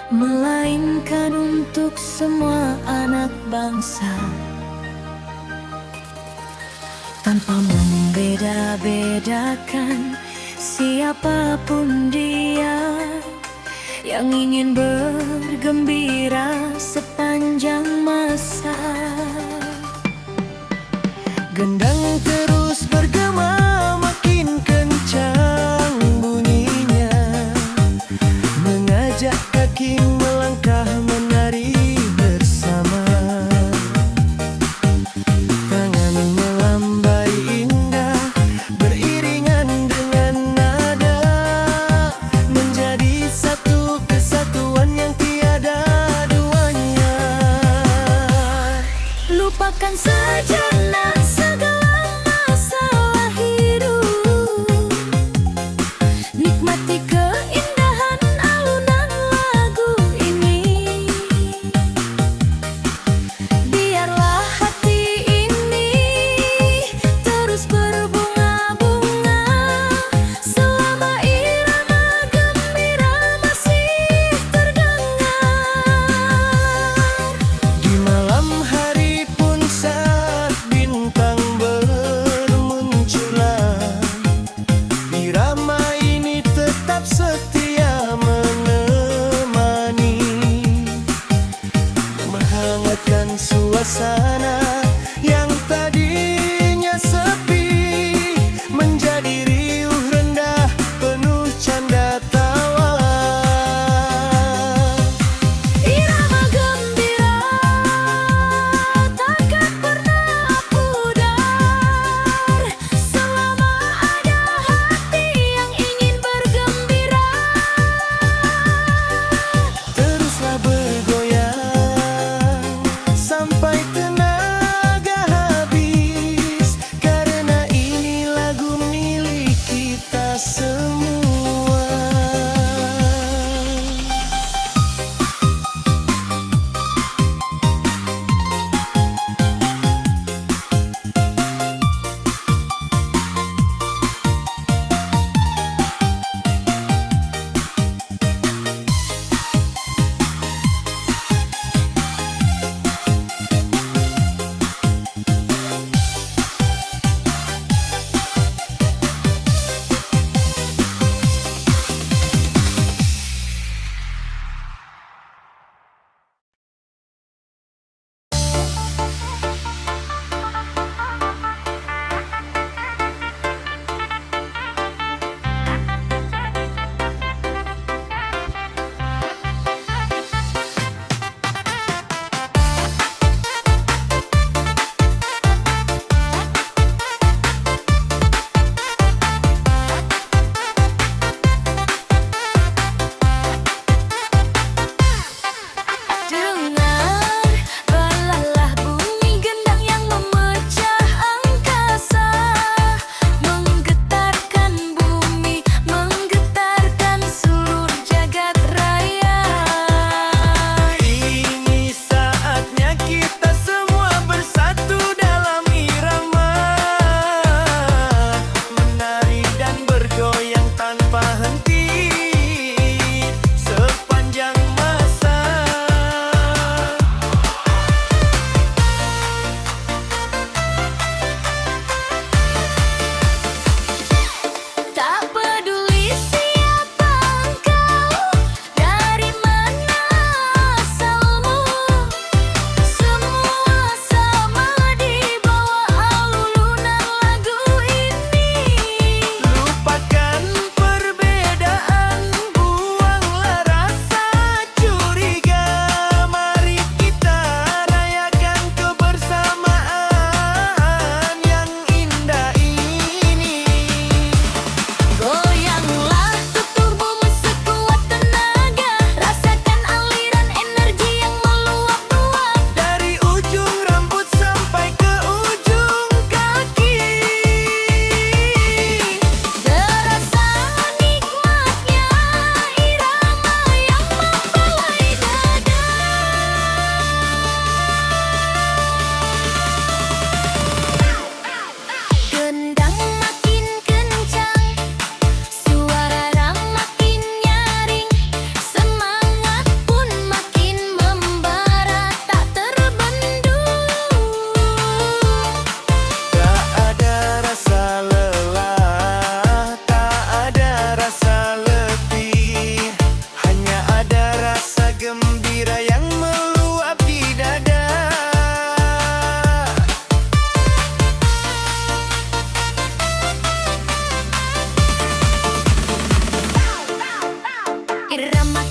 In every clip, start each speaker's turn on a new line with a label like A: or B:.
A: melainkan untuk semua anak bangsa, tanpa membeda-bedakan siapapun dia yang ingin bergembira sepanjang masa. Gendang terus bergema, makin kencang bunyinya, mengajak kaki melangkah menari bersama. Tangan melambai indah, beriringan dengan nada, menjadi satu kesatuan yang tiada duanya. Lupakan sejenak segala masalah hidup, nikmati keindahan alunan lagu ini.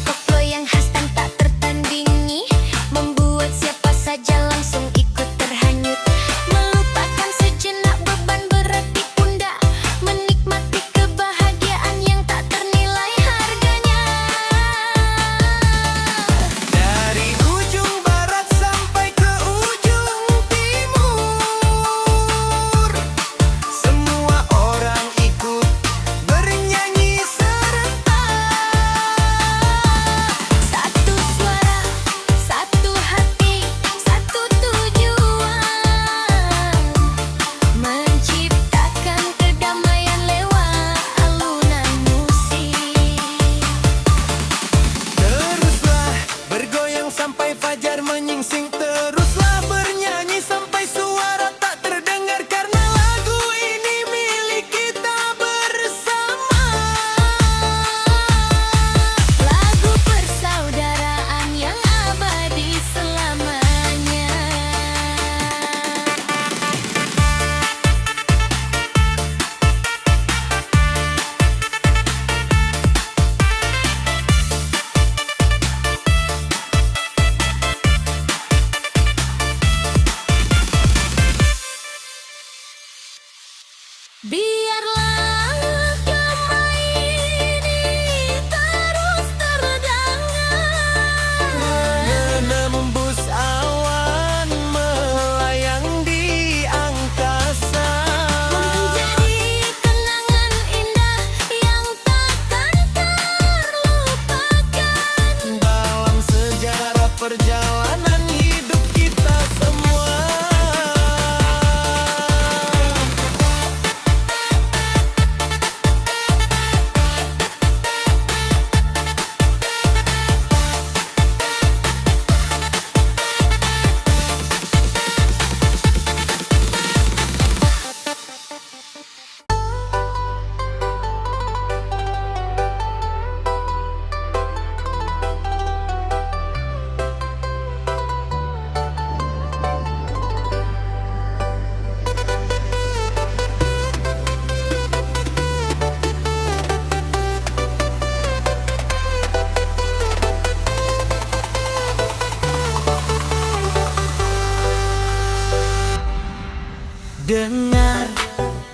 B: Koplo yang khas dan tak tertandingi, membuat siapa saja langsung ikut terhanyut. Melupakan sejenak beban berat di pundak, menikmati kebahagiaan yang tak ternilai harganya.
C: Dari ujung barat sampai ke ujung timur, semua orang ikut bernyanyi serentak.
B: Satu suara, satu hati, satu tujuan, menciptakan kedamaian lewat alunan musik.
C: Teruslah bergoyang sampai fajar menyingsing, teruslah bernyanyi sampai suara tak terdengar, karena lagu ini milik kita bersama.
B: Lagu persaudaraan yang abadi selamanya. Biarlah damai ini terus terdengar,
C: Menembus awan melayang di angkasa,
B: menjadi kenangan indah yang takkan terlupakan.
C: dalam sejarah perjalanan hidup kita semua. Dengar,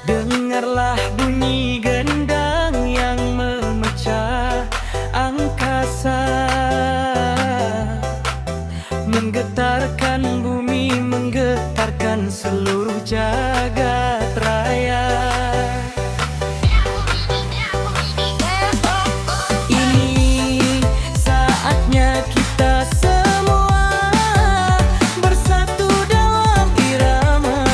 C: dengarlah bunyi gendang yang memecah angkasa, menggetarkan bumi, menggetarkan seluruh jagat raya. Ini saatnya kita semua bersatu dalam irama.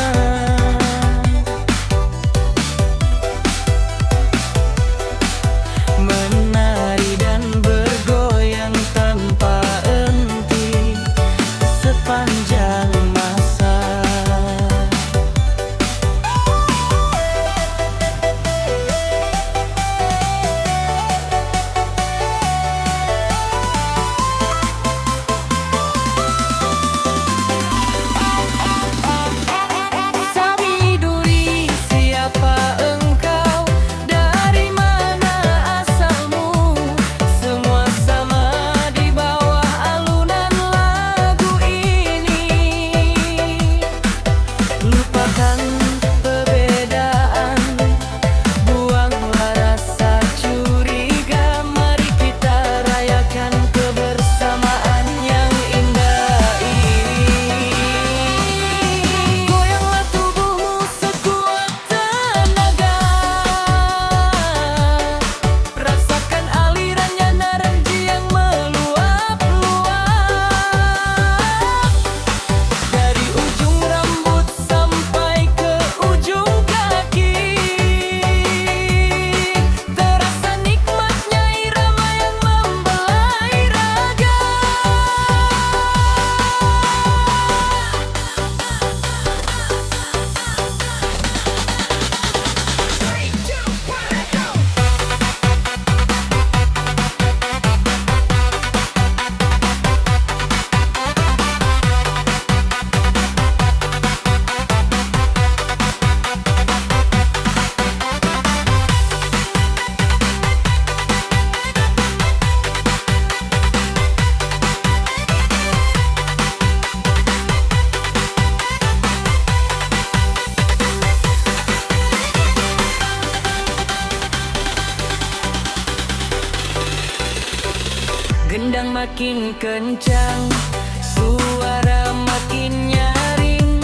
C: Gendang makin kencang, suara makin nyaring,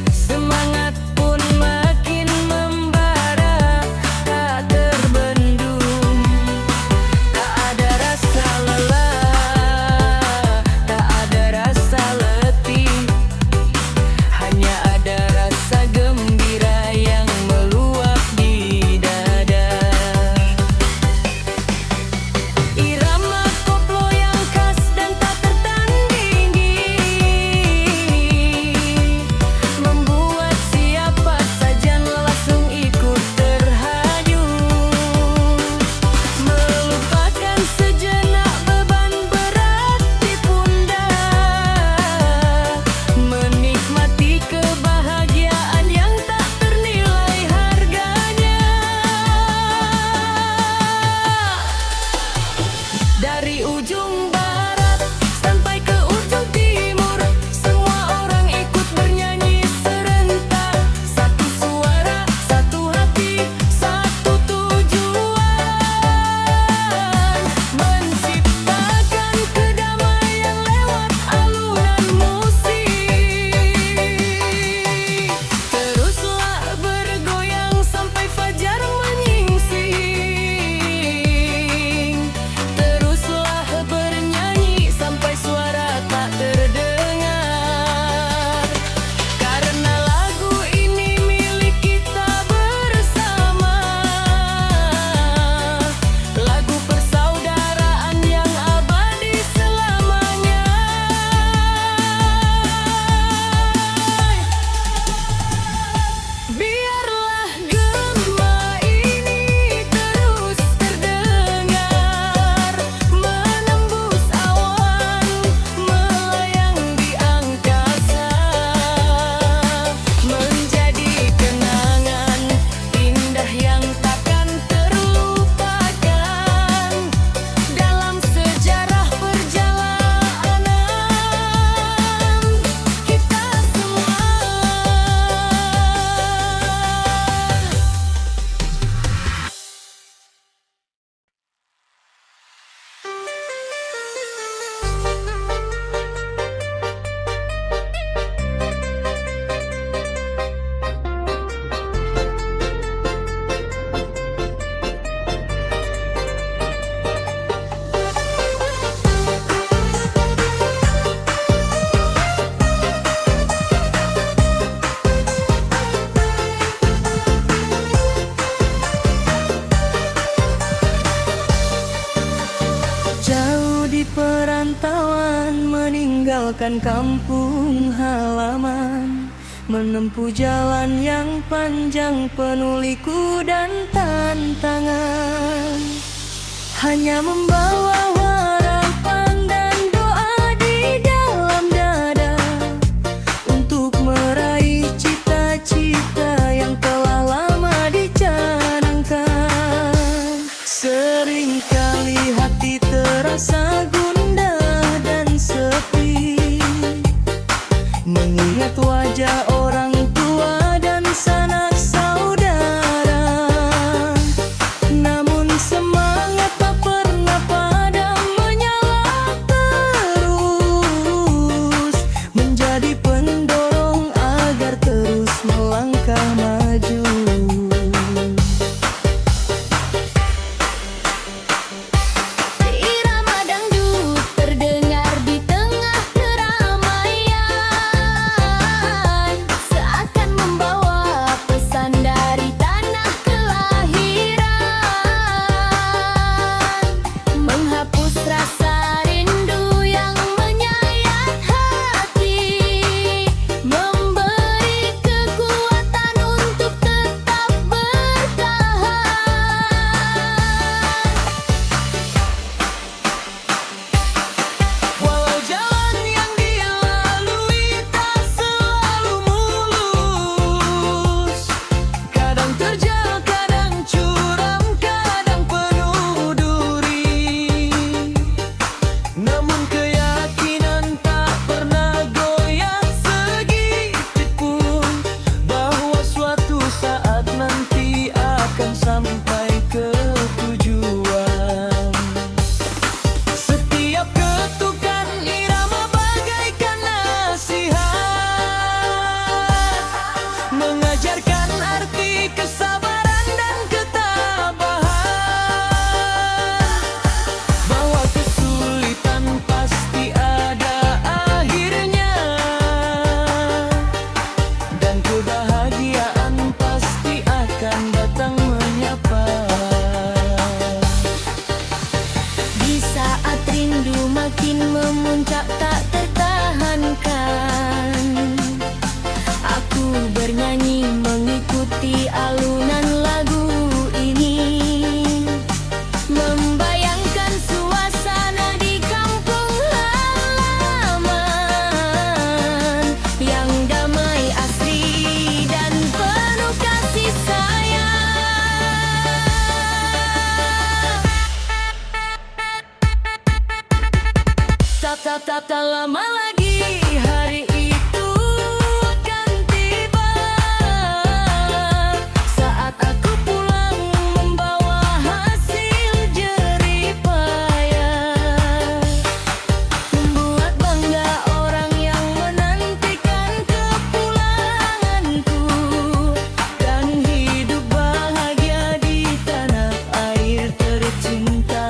C: semangat pun makin membara, tak terbendung. Tak ada rasa lelah, tak ada rasa letih, hanya ada rasa gembira yang meluap di dada. Irama koplo yang khas dan tak tertandingi membuat siapa saja langsung ikut terhanyut, melupakan sejenak beban berat di pundak, menikmati kebahagiaan yang tak ternilai harganya. Dari ujung barat sampai ke ujung timur, semua orang ikut bernyanyi serentak. Satu suara, satu hati, satu tujuan, menciptakan kedamaian lewat alunan musik. Teruslah bergoyang sampai fajar menyingsing, teruslah bernyanyi sampai suara tak terdengar, karena lagu ini milik kita bersama, lagu persaudaraan yang abadi selamanya. Biarlah gema ini terus terdengar, menembus awan, melayang di angkasa, menjadi kenangan indah yang takkan terlupakan dalam sejarah perjalanan kita semua. Jauh di perantauan, meninggalkan kampung halaman, menempuh jalan yang panjang penuh liku dan tantangan, hanya membawa harapan dan doa di dalam dada untuk meraih cita-cita yang telah lama dicanangkan. Seringkali hati terasa gundah dan sepi, mengingat wajah orang tua dan sanak saudara. Namun semangat tak pernah padam.
A: Saat rindu makin memuncak tak tertahankan, aku bernyanyi mengikuti alunan lagu ini, membayangkan suasana di kampung halaman yang damai, asri, dan penuh kasih sayang. Tak lama lagi hari itu akan tiba, saat aku pulang membawa hasil jerih payah, membuat bangga orang yang menantikan kepulanganku, dan hidup bahagia di tanah air tercinta.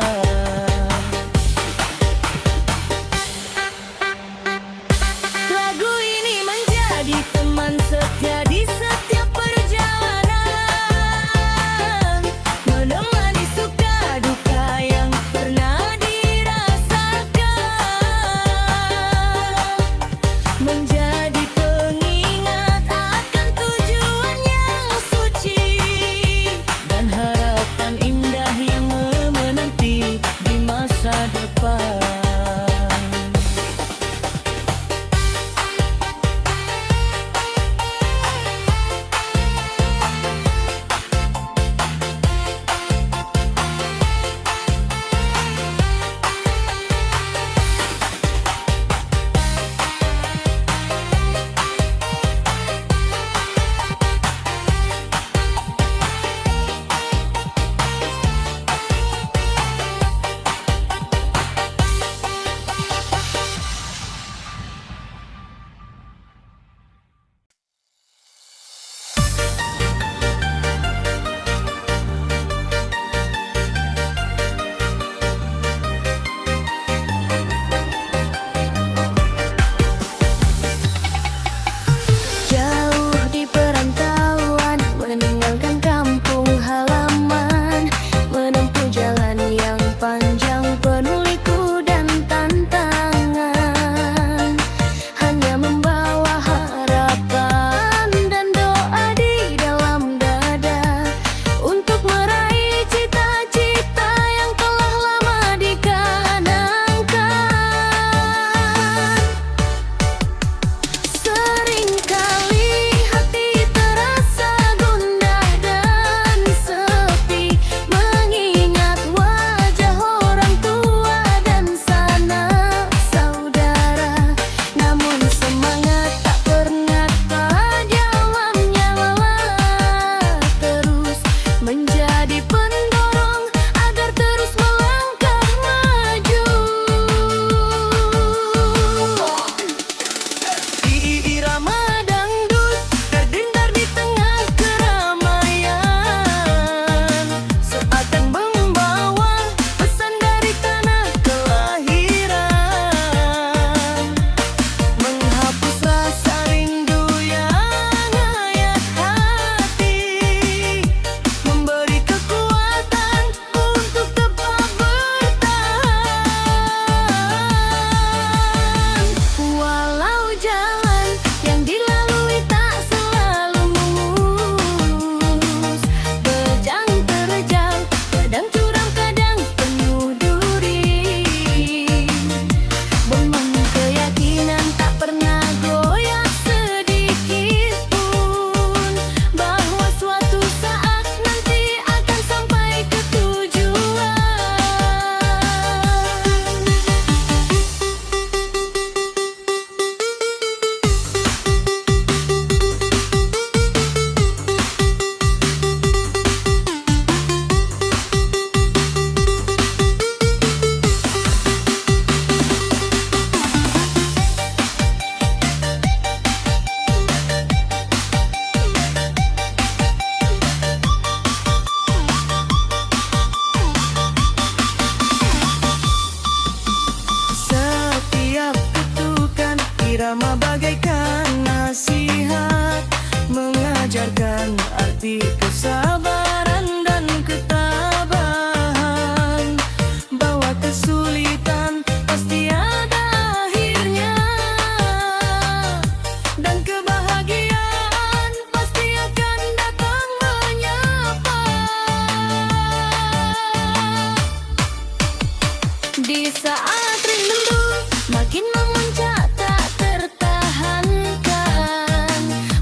B: saat rindu makin memuncak tak tertahankan.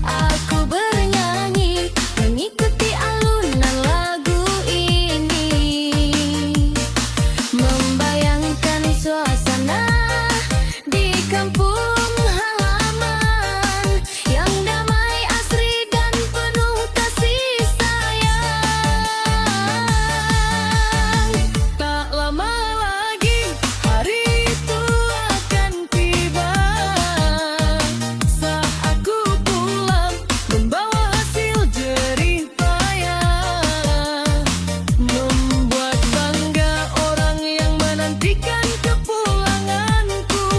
B: Aku bernyanyi mengikuti alunan lagu ini, membayangkan suasana di kampung halaman yang damai, asri dan penuh kasih sayang. Tak lama lagi hari itu akan tiba, saat aku pulang membawa hasil jerih payah, membuat bangga orang yang menantikan kepulanganku,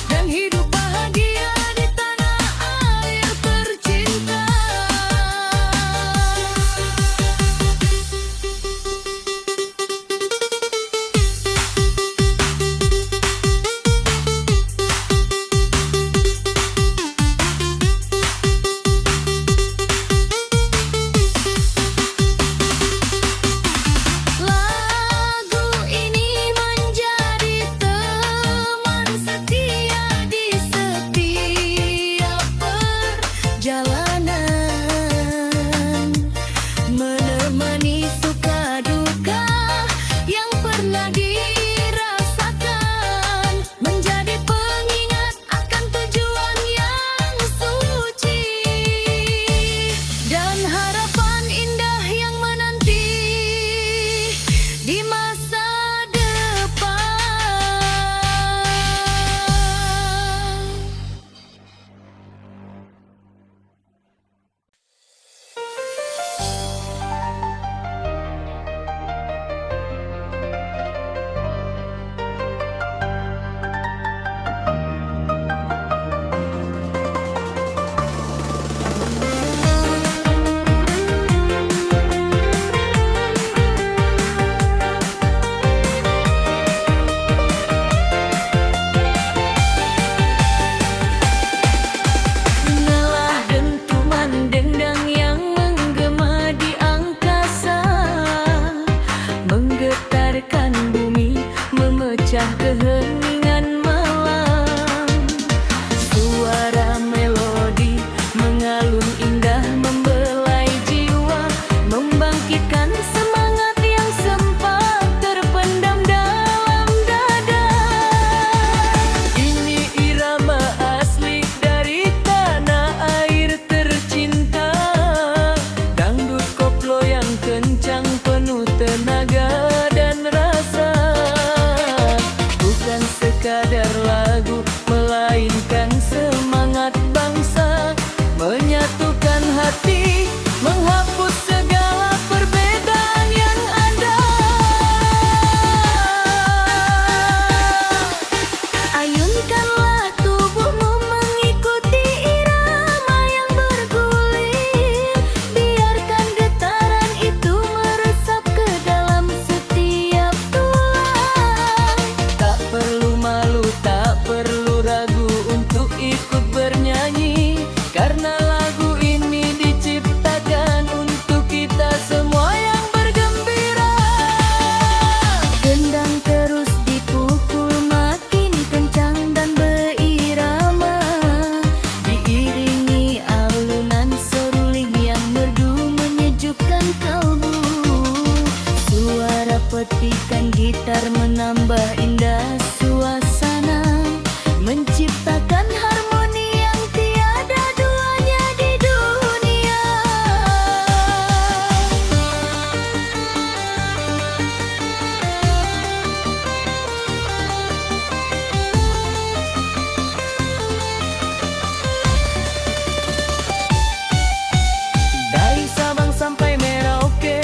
B: dan hidup bahagia di tanah air tercinta. Lagu ini menjadi teman setia di setiap perjalanan, menemani suka duka yang pernah dirasakan, menjadi pengingat akan tujuan yang suci dan harapan indah yang menanti di masa depan. Dengarlah dentuman dendang yang menggema di angkasa, menggetarkan bumi, memecah keheningan malam. Suara melodi mengalun indah, membelai jiwa, membangkitkan semangat yang sempat terpendam dalam dada. Ini irama asli dari tanah air tercinta, dangdut koplo yang kencang penuh tenaga dan rasa, bukan sekadar lagu melainkan semangat bangsa, menyatukan hati, menghapus segala perbedaan yang ada. Ayunkanlah tubuhmu mengikuti irama yang bergulir, biarkan getaran itu meresap ke dalam setiap tulang. Tak perlu malu, tak perlu ragu untuk ikut bernyanyi, karena lagu ini diciptakan untuk kita semua yang bergembira. Gendang terus dipukul makin kencang dan berirama, diiringi alunan seruling yang merdu menyejukkan kalbu. Suara petikan gitar menambah indah suasana, menciptakan harmoni yang tiada duanya di dunia. Dari Sabang sampai Merauke,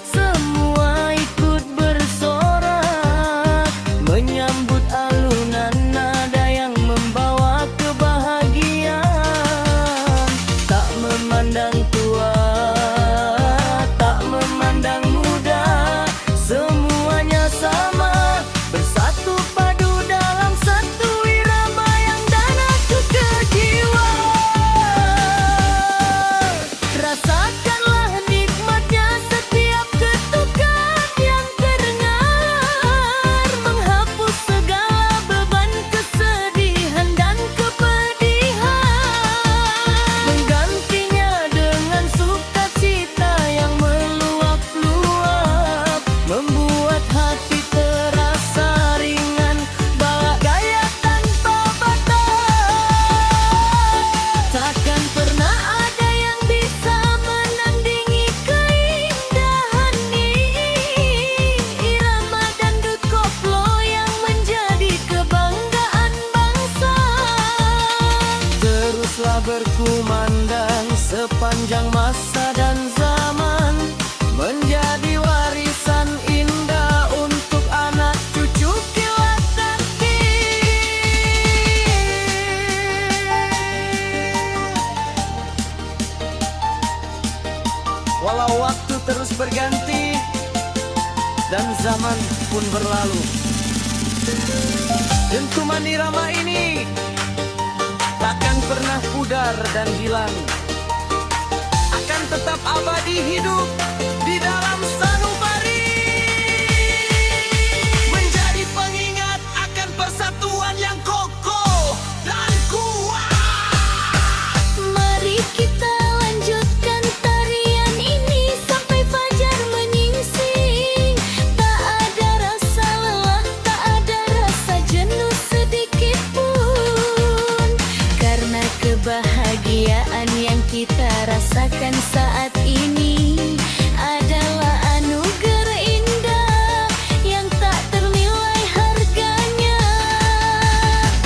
B: semua ikut bersorak, menyambut alunan nada yang membawa
C: zaman pun berlalu. Dentuman irama ini takkan pernah pudar dan hilang, akan tetap abadi hidup di dalam sanubari, menjadi pengingat akan persatuan yang kokoh dan kuat.
B: Mari kita lanjutkan tarian ini sampai fajar menyingsing. Tak ada rasa lelah, tak ada rasa jenuh sedikit pun, karena kebahagiaan yang kita rasakan saat ini adalah anugerah indah yang tak ternilai harganya.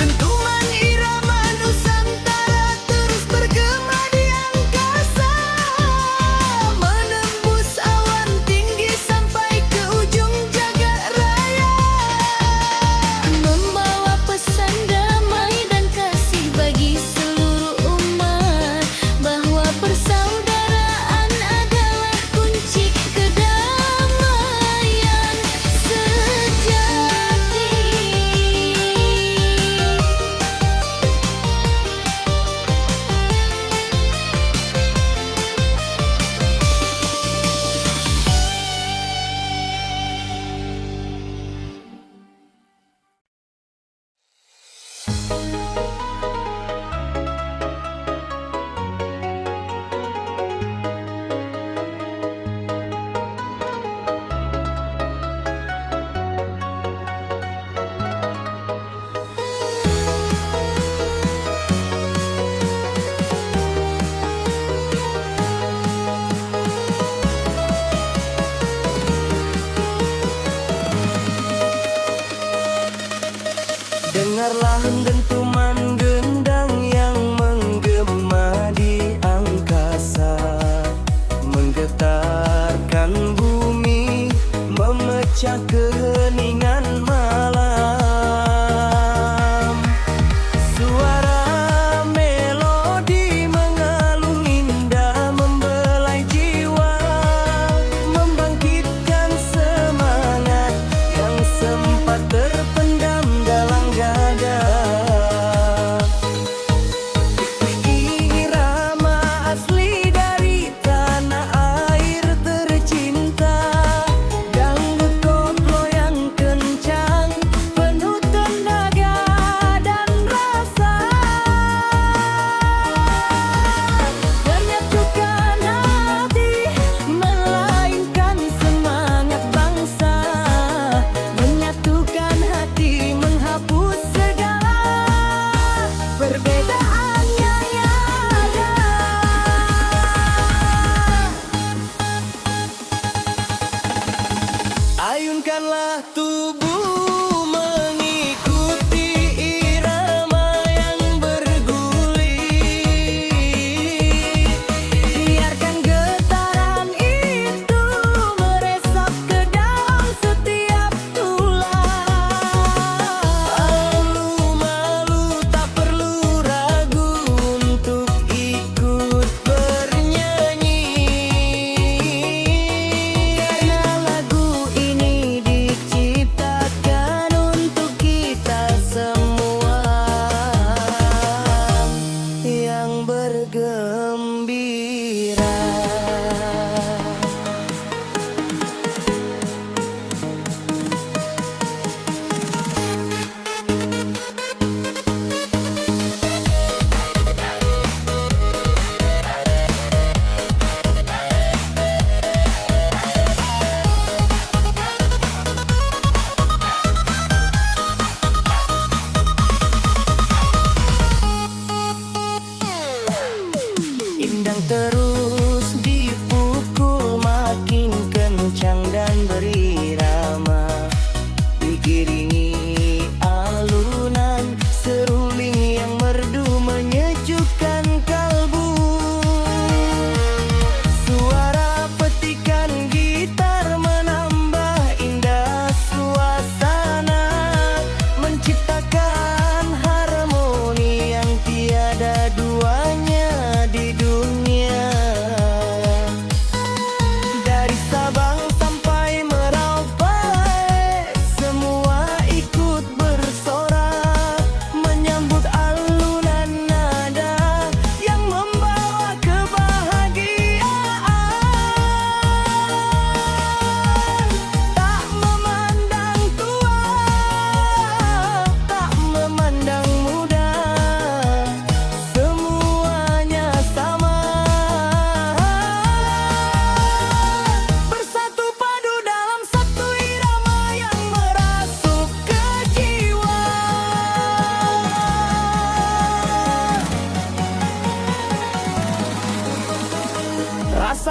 C: Dentuman irama Nusantara terus bergema di angkasa, menembus awan tinggi sampai ke ujung jagat raya,
B: Membawa pesan damai dan kasih bagi seluruh umat, bahwa persaudaraan adalah kunci kedamaian sejati.
C: dengarlah dentuman gendang yang menggema di angkasa, menggetarkan bumi, memecah keheningan malam. Suara melodi mengalun indah membelai jiwa, membangkitkan semangat yang sempat terpendam dalam dada.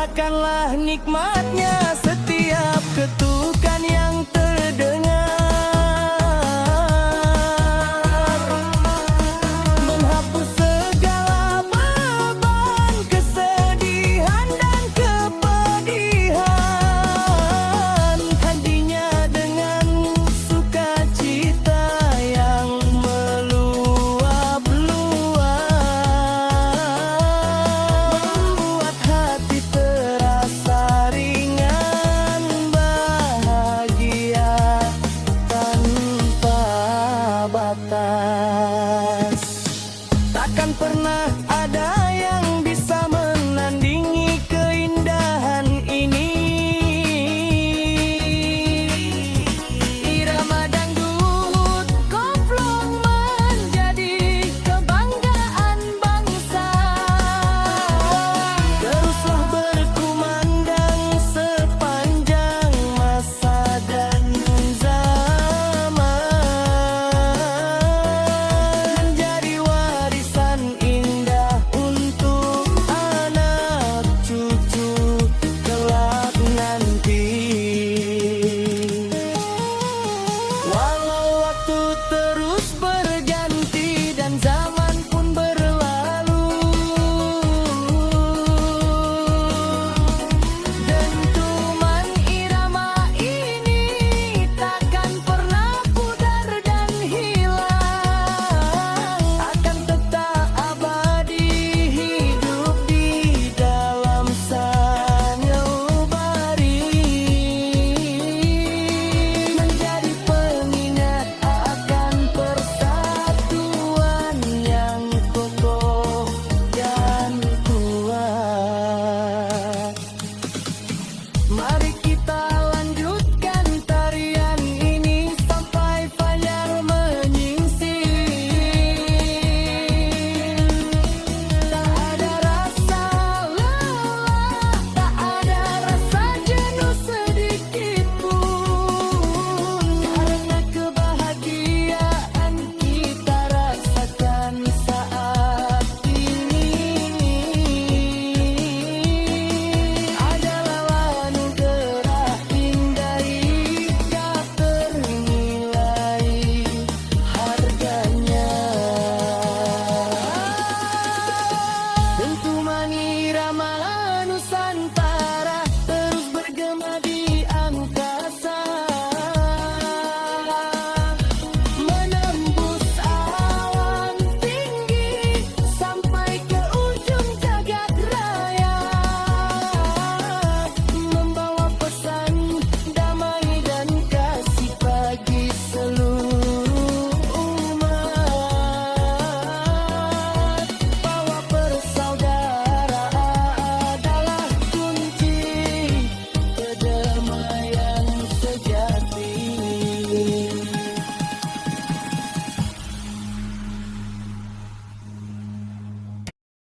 C: Rasakanlah nikmatnya setiap ketukan yang terdengar, menghapus segala beban, kesedihan dan kepedihan. Hadirnya dengan sukacita yang meluap-luap, membuat hati terasa ringan, bahagia tanpa batas. Takkan pernah ada yang bisa menandingi keindahan ini. Irama dangdut koplo menjadi kebanggaan bangsa. Teruslah berkumandang sepanjang masa dan zaman, menjadi warisan indah untuk anak cucu kelak nanti. Walau waktu terus